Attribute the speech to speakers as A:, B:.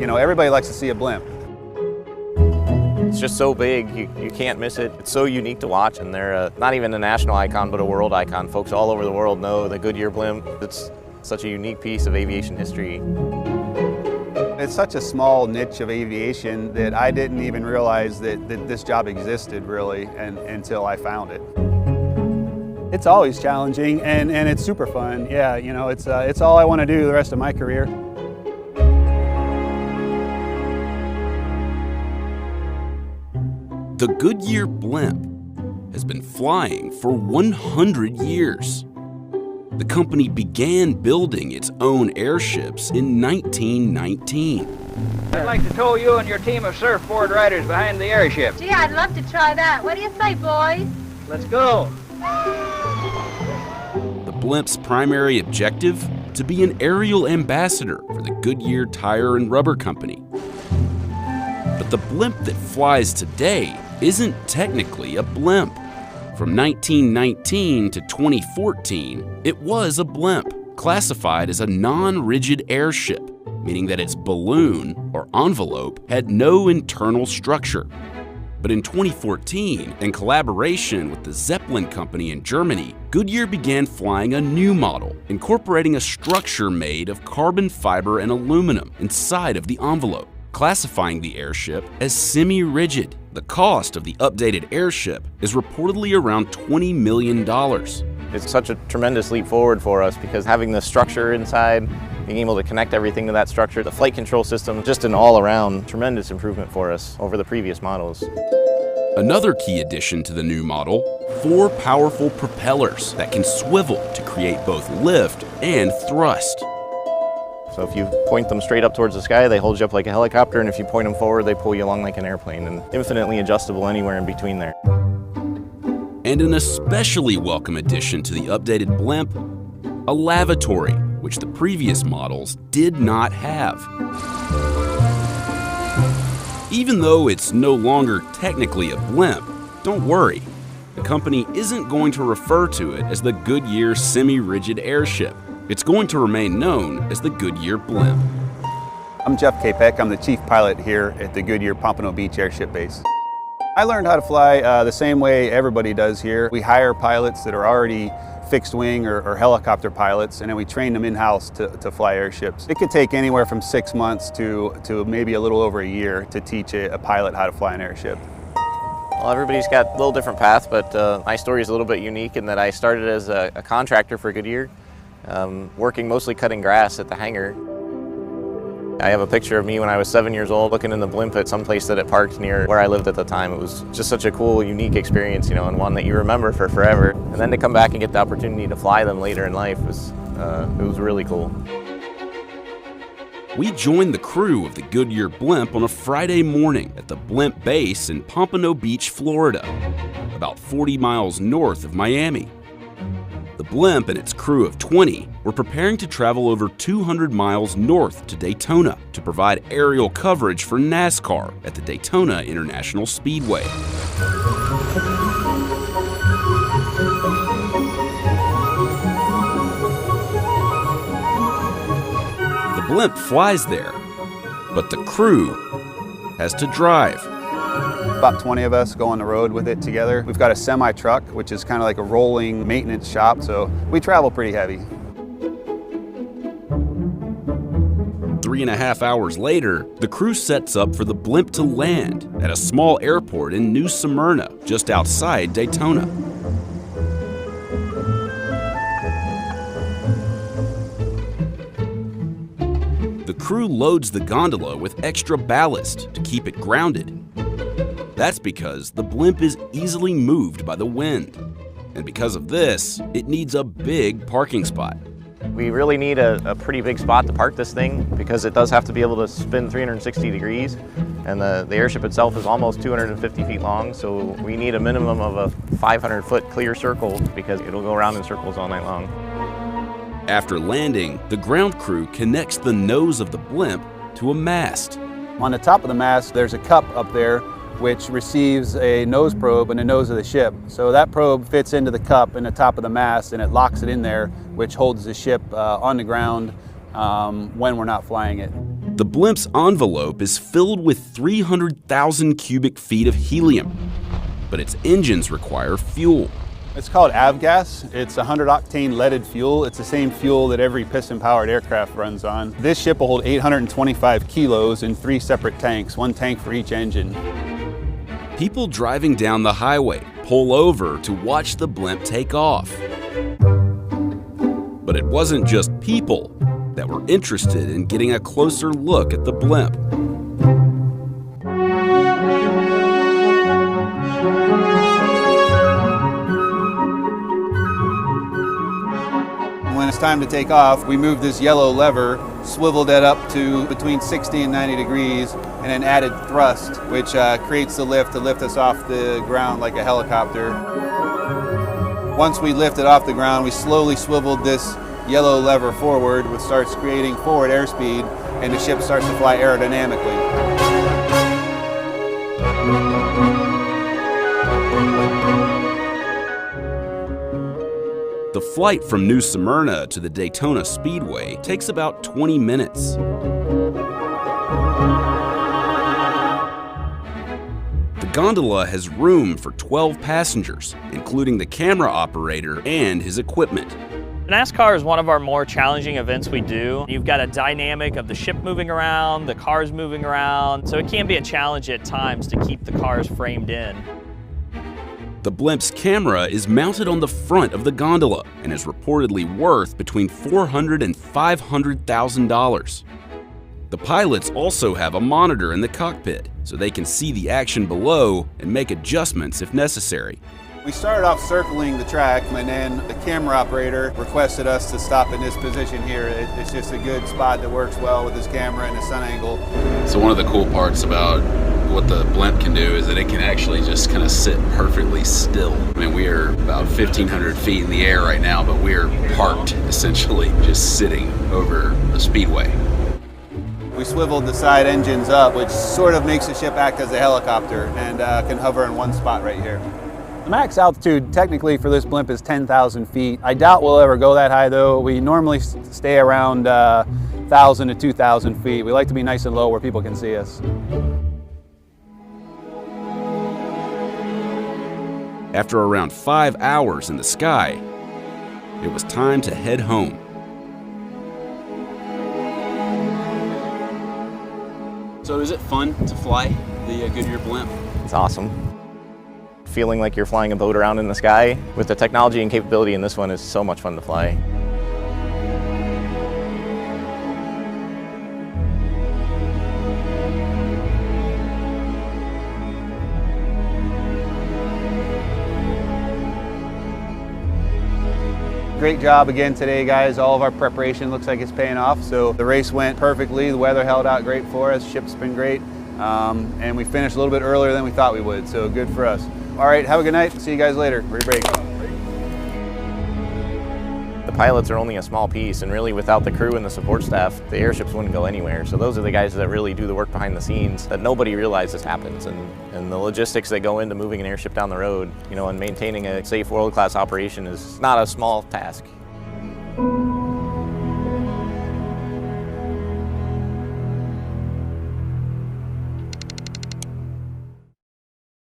A: You know, everybody likes to see a blimp.
B: It's just so big, you can't miss it. It's so unique to watch, and they're not even a national icon, but a world icon. Folks all over the world know the Goodyear blimp. It's such a unique piece of aviation history.
A: It's such a small niche of aviation that I didn't even realize that this job existed really until I found it. It's always challenging and it's super fun. Yeah, you know, it's all I want to do the rest of my career.
C: The Goodyear blimp has been flying for 100 years. The company began building its own airships in 1919.
D: I'd like to tow you and your team of surfboard riders behind the airship.
E: Gee, I'd love to try that. What do you say, boys?
D: Let's go.
C: The blimp's primary objective? To be an aerial ambassador for the Goodyear Tire and Rubber Company. But the blimp that flies today isn't technically a blimp. From 1919 to 2014, it was a blimp, classified as a non-rigid airship, meaning that its balloon, or envelope, had no internal structure. But in 2014, in collaboration with the Zeppelin Company in Germany, Goodyear began flying a new model, incorporating a structure made of carbon fiber and aluminum inside of the envelope, classifying the airship as semi-rigid. The cost of the updated airship is reportedly around $20 million.
B: It's such a tremendous leap forward for us because having the structure inside, being able to connect everything to that structure, the flight control system, just an all-around tremendous improvement for us over the previous models.
C: Another key addition to the new model, 4 powerful propellers that can swivel to create both lift and thrust.
B: So if you point them straight up towards the sky, they hold you up like a helicopter, and if you point them forward, they pull you along like an airplane, and infinitely adjustable anywhere in between there.
C: And an especially welcome addition to the updated blimp, a lavatory, which the previous models did not have. Even though it's no longer technically a blimp, don't worry. The company isn't going to refer to it as the Goodyear Semi-Rigid Airship. It's going to remain known as the Goodyear blimp.
A: I'm Jeff Capek. I'm the chief pilot here at the Goodyear Pompano Beach Airship Base. I learned how to fly the same way everybody does here. We hire pilots that are already fixed wing or helicopter pilots, and then we train them in-house to fly airships. It could take anywhere from 6 months to maybe a little over a year to teach a pilot how to fly an airship.
B: Well, everybody's got a little different path, but my story is a little bit unique in that I started as a contractor for Goodyear, working mostly cutting grass at the hangar. I have a picture of me when I was 7 years old looking in the blimp at some place that it parked near where I lived at the time. It was just such a cool, unique experience, you know, and one that you remember for forever. And then to come back and get the opportunity to fly them later in life was really cool.
C: We joined the crew of the Goodyear blimp on a Friday morning at the blimp base in Pompano Beach, Florida, about 40 miles north of Miami. The blimp and its crew of 20 were preparing to travel over 200 miles north to Daytona to provide aerial coverage for NASCAR at the Daytona International Speedway. The blimp flies there, but the crew has to drive.
A: About 20 of us go on the road with it together. We've got a semi-truck, which is kind of like a rolling maintenance shop, so we travel pretty heavy.
C: 3.5 hours later, the crew sets up for the blimp to land at a small airport in New Smyrna, just outside Daytona. The crew loads the gondola with extra ballast to keep it grounded. That's because the blimp is easily moved by the wind. And because of this, it needs a big parking spot.
B: We really need a pretty big spot to park this thing because it does have to be able to spin 360 degrees. And the airship itself is almost 250 feet long, so we need a minimum of a 500-foot clear circle because it'll go around in circles all night long.
C: After landing, the ground crew connects the nose of the blimp to a mast.
A: On the top of the mast, there's a cup up there which receives a nose probe in the nose of the ship. So that probe fits into the cup in the top of the mast and it locks it in there, which holds the ship on the ground when we're not flying it.
C: The blimp's envelope is filled with 300,000 cubic feet of helium, but its engines require fuel.
A: It's called avgas. It's 100-octane leaded fuel. It's the same fuel that every piston-powered aircraft runs on. This ship will hold 825 kilos in 3 separate tanks, 1 tank for each engine.
C: People driving down the highway pull over to watch the blimp take off. But it wasn't just people that were interested in getting a closer look at the blimp.
A: When it's time to take off, we moved this yellow lever, swiveled it up to between 60 and 90 degrees, and then added thrust, which creates the lift to lift us off the ground like a helicopter. Once we lifted off the ground, we slowly swiveled this yellow lever forward, which starts creating forward airspeed, and the ship starts to fly aerodynamically.
C: The flight from New Smyrna to the Daytona Speedway takes about 20 minutes. The gondola has room for 12 passengers, including the camera operator and his equipment.
F: NASCAR is one of our more challenging events we do. You've got a dynamic of the ship moving around, the cars moving around, so it can be a challenge at times to keep the cars framed in.
C: The blimp's camera is mounted on the front of the gondola and is reportedly worth between $400,000 and $500,000. The pilots also have a monitor in the cockpit, so they can see the action below and make adjustments if necessary.
A: We started off circling the track, and then the camera operator requested us to stop in this position here. It's just a good spot that works well with his camera and the sun angle.
G: So one of the cool parts about what the blimp can do is that it can actually just kind of sit perfectly still. I mean, we are about 1,500 feet in the air right now, but we are parked, essentially, just sitting over a speedway.
A: We swiveled the side engines up, which sort of makes the ship act as a helicopter, and can hover in one spot right here. The max altitude technically for this blimp is 10,000 feet. I doubt we'll ever go that high though. We normally stay around 1,000 to 2,000 feet. We like to be nice and low where people can see us.
C: After around 5 hours in the sky, it was time to head home.
G: So is it fun to fly the Goodyear blimp?
B: It's awesome. Feeling like you're flying a boat around in the sky with the technology and capability in this one is so much fun to fly.
A: Great job again today, guys. All of our preparation looks like it's paying off. So the race went perfectly. The weather held out great for us. Ship's been great. And we finished a little bit earlier than we thought we would. So good for us. All right, have a good night. See you guys later. Re-break.
B: The pilots are only a small piece, and really without the crew and the support staff, the airships wouldn't go anywhere. So those are the guys that really do the work behind the scenes that nobody realizes happens, and the logistics that go into moving an airship down the road, and maintaining a safe world-class operation is not a small task.